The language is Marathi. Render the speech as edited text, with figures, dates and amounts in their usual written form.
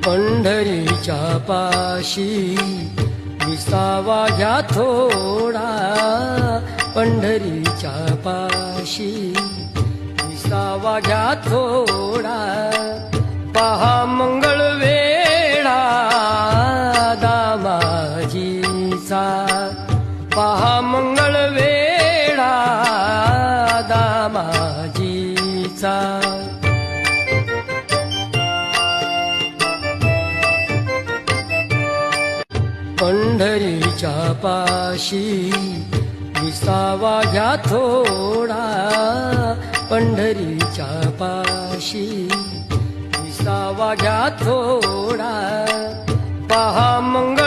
पंढरीच्या पाशी विसावा घ्या थोडा, पंढरीच्या पाशी विसावा घ्या थोडा, पहा मंगळ वेळा दामाजीचा, पहा मंगळ वेळा दामाजीचा. पंढरीच्या पाशी विसावा घ्या थोडा, पंढरीच्या पाशी विसावा घ्या थोडा, पहा मंगळ